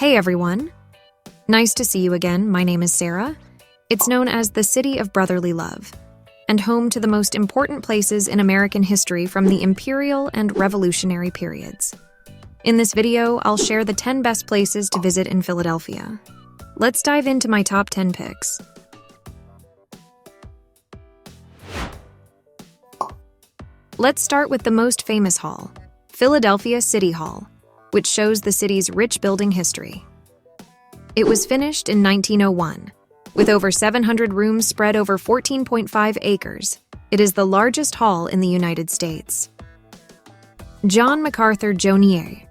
Hey everyone! Nice to see you again. My name is Sarah. It's known as the City of Brotherly Love, and home to the most important places in American history from the imperial and revolutionary periods. In this video, I'll share the 10 best places to visit in Philadelphia. Let's dive into my top 10 picks. Let's start with the most famous hall, Philadelphia City Hall, which shows the city's rich building history. It was finished in 1901. With over 700 rooms spread over 14.5 acres, it is the largest hall in the United States. John MacArthur Jonier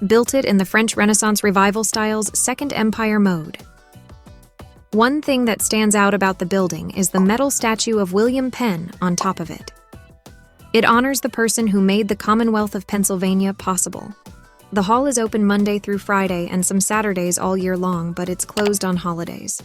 built it in the French Renaissance Revival style's Second Empire mode. One thing that stands out about the building is the metal statue of William Penn on top of it. It honors the person who made the Commonwealth of Pennsylvania possible. The hall is open Monday through Friday and some Saturdays all year long, but it's closed on holidays.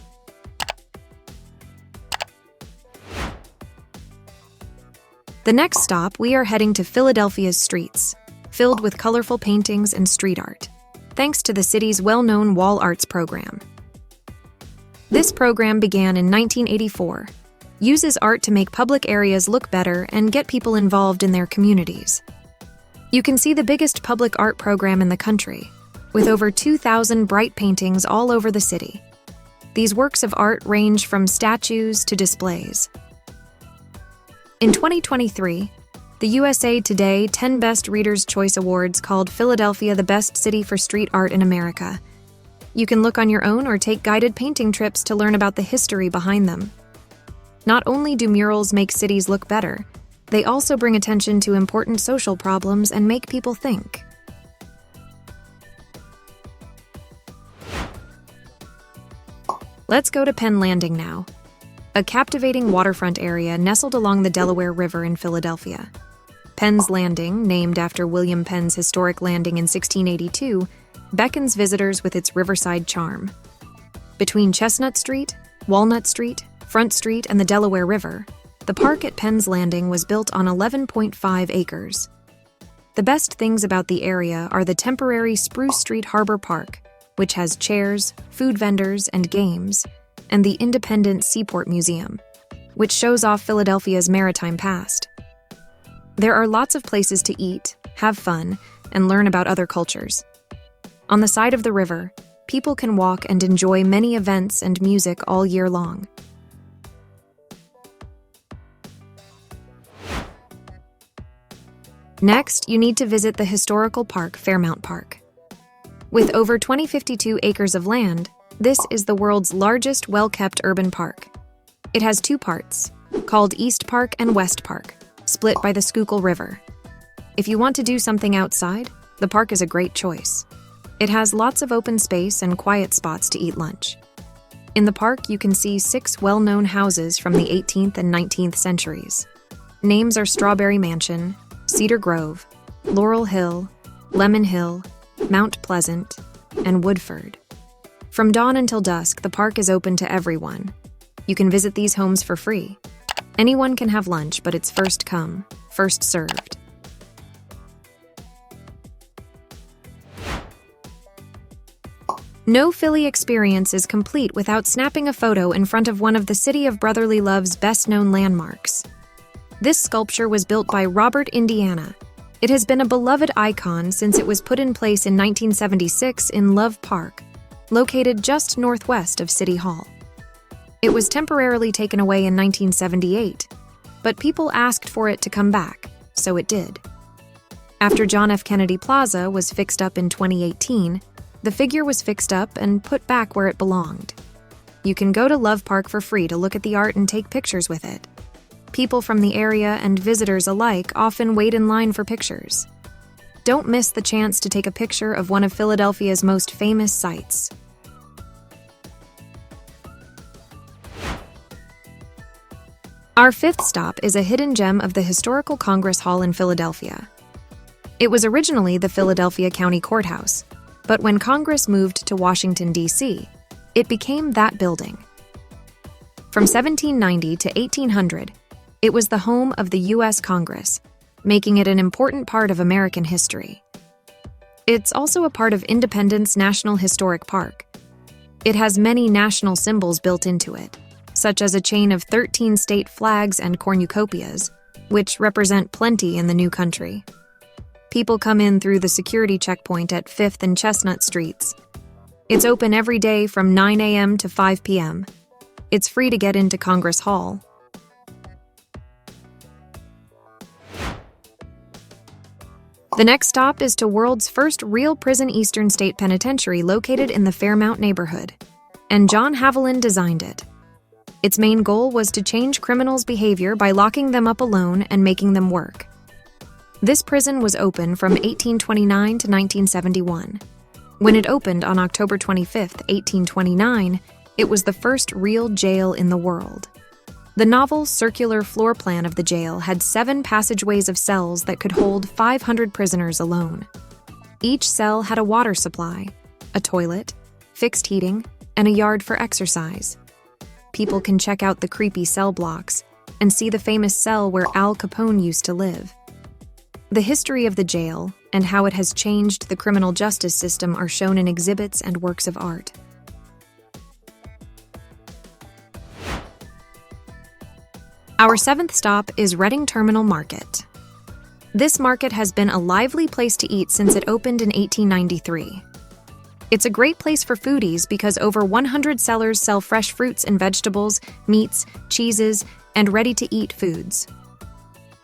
The next stop, we are heading to Philadelphia's streets, filled with colorful paintings and street art, thanks to the city's well-known wall arts program. This program began in 1984, uses art to make public areas look better and get people involved in their communities. You can see the biggest public art program in the country, with over 2,000 bright paintings all over the city. These works of art range from statues to displays. In 2023, the USA Today 10 Best Readers' Choice Awards called Philadelphia the best city for street art in America. You can look on your own or take guided painting trips to learn about the history behind them. Not only do murals make cities look better, they also bring attention to important social problems and make people think. Let's go to Penn Landing now, a captivating waterfront area nestled along the Delaware River in Philadelphia. Penn's Landing, named after William Penn's historic landing in 1682, beckons visitors with its riverside charm. Between Chestnut Street, Walnut Street, Front Street, and the Delaware River, the park at Penn's Landing was built on 11.5 acres. The best things about the area are the temporary Spruce Street Harbor Park, which has chairs, food vendors, and games, and the Independent Seaport Museum, which shows off Philadelphia's maritime past. There are lots of places to eat, have fun, and learn about other cultures. On the side of the river, people can walk and enjoy many events and music all year long. Next, you need to visit the historical park, Fairmount Park. With over 2,052 acres of land, this is the world's largest well-kept urban park. It has two parts, called East Park and West Park, split by the Schuylkill River. If you want to do something outside, the park is a great choice. It has lots of open space and quiet spots to eat lunch. In the park, you can see 6 well-known houses from the 18th and 19th centuries. Names are Strawberry Mansion, Cedar Grove, Laurel Hill, Lemon Hill, Mount Pleasant, and Woodford. From dawn until dusk, the park is open to everyone. You can visit these homes for free. Anyone can have lunch, but it's first come, first served. No Philly experience is complete without snapping a photo in front of one of the City of Brotherly Love's best-known landmarks. This sculpture was built by Robert Indiana. It has been a beloved icon since it was put in place in 1976 in Love Park, located just northwest of City Hall. It was temporarily taken away in 1978, but people asked for it to come back, so it did. After John F. Kennedy Plaza was fixed up in 2018, the figure was fixed up and put back where it belonged. You can go to Love Park for free to look at the art and take pictures with it. People from the area and visitors alike often wait in line for pictures. Don't miss the chance to take a picture of one of Philadelphia's most famous sights. Our fifth stop is a hidden gem of the historical Congress Hall in Philadelphia. It was originally the Philadelphia County Courthouse, but when Congress moved to Washington, D.C., it became that building. From 1790 to 1800, it was the home of the U.S. Congress, making it an important part of American history. It's also a part of Independence National Historic Park. It has many national symbols built into it, such as a chain of 13 state flags and cornucopias, which represent plenty in the new country. People come in through the security checkpoint at 5th and Chestnut Streets. It's open every day from 9 a.m. to 5 p.m. It's free to get into Congress Hall. The next stop is to world's first real prison, Eastern State Penitentiary, located in the Fairmount neighborhood. And John Haviland designed it. Its main goal was to change criminals' behavior by locking them up alone and making them work. This prison was open from 1829 to 1971. When it opened on October 25, 1829, it was the first real jail in the world. The novel circular floor plan of the jail had 7 passageways of cells that could hold 500 prisoners alone. Each cell had a water supply, a toilet, fixed heating, and a yard for exercise. People can check out the creepy cell blocks and see the famous cell where Al Capone used to live. The history of the jail and how it has changed the criminal justice system are shown in exhibits and works of art. Our 7th stop is Reading Terminal Market. This market has been a lively place to eat since it opened in 1893. It's a great place for foodies because over 100 sellers sell fresh fruits and vegetables, meats, cheeses, and ready-to-eat foods.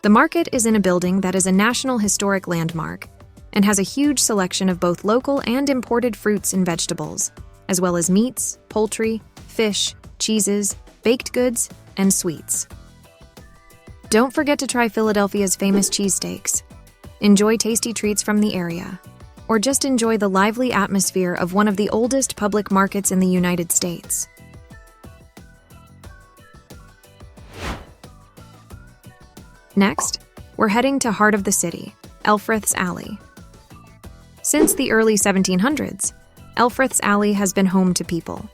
The market is in a building that is a National Historic Landmark and has a huge selection of both local and imported fruits and vegetables, as well as meats, poultry, fish, cheeses, baked goods, and sweets. Don't forget to try Philadelphia's famous cheesesteaks. Enjoy tasty treats from the area, or just enjoy the lively atmosphere of one of the oldest public markets in the United States. Next, we're heading to heart of the city, Elfreth's Alley. Since the early 1700s, Elfreth's Alley has been home to people.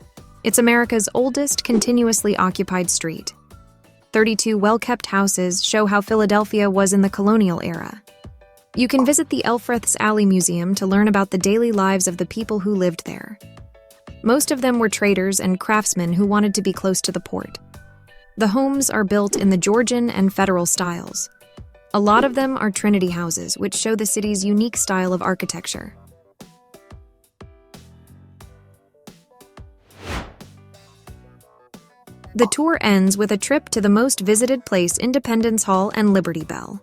It's America's oldest continuously occupied street. 32 well-kept houses show how Philadelphia was in the colonial era. You can visit the Elfreth's Alley Museum to learn about the daily lives of the people who lived there. Most of them were traders and craftsmen who wanted to be close to the port. The homes are built in the Georgian and Federal styles. A lot of them are Trinity houses, which show the city's unique style of architecture. The tour ends with a trip to the most visited place, Independence Hall and Liberty Bell.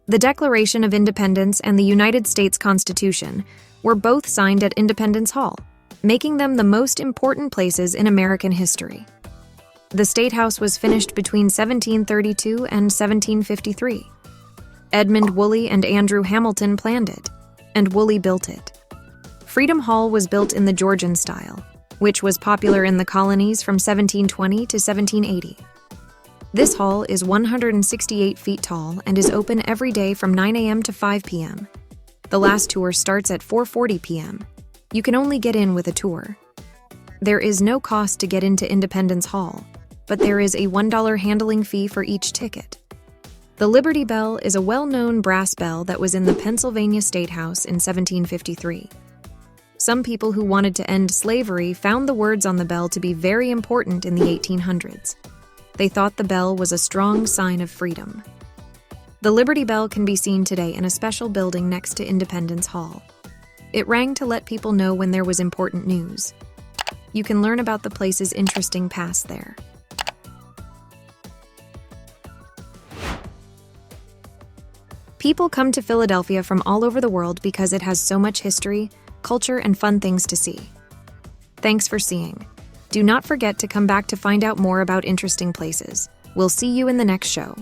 The Declaration of Independence and the United States Constitution were both signed at Independence Hall, making them the most important places in American history. The State House was finished between 1732 and 1753. Edmund Woolley and Andrew Hamilton planned it, and Woolley built it. Freedom Hall was built in the Georgian style, which was popular in the colonies from 1720 to 1780. This hall is 168 feet tall and is open every day from 9 a.m. to 5 p.m. The last tour starts at 4:40 p.m. You can only get in with a tour. There is no cost to get into Independence Hall, but there is a $1 handling fee for each ticket. The Liberty Bell is a well-known brass bell that was in the Pennsylvania State House in 1753. Some people who wanted to end slavery found the words on the bell to be very important in the 1800s. They thought the bell was a strong sign of freedom. The Liberty Bell can be seen today in a special building next to Independence Hall. It rang to let people know when there was important news. You can learn about the place's interesting past there. People come to Philadelphia from all over the world because it has so much history, culture, and fun things to see. Thanks for seeing. Do not forget to come back to find out more about interesting places. We'll see you in the next show.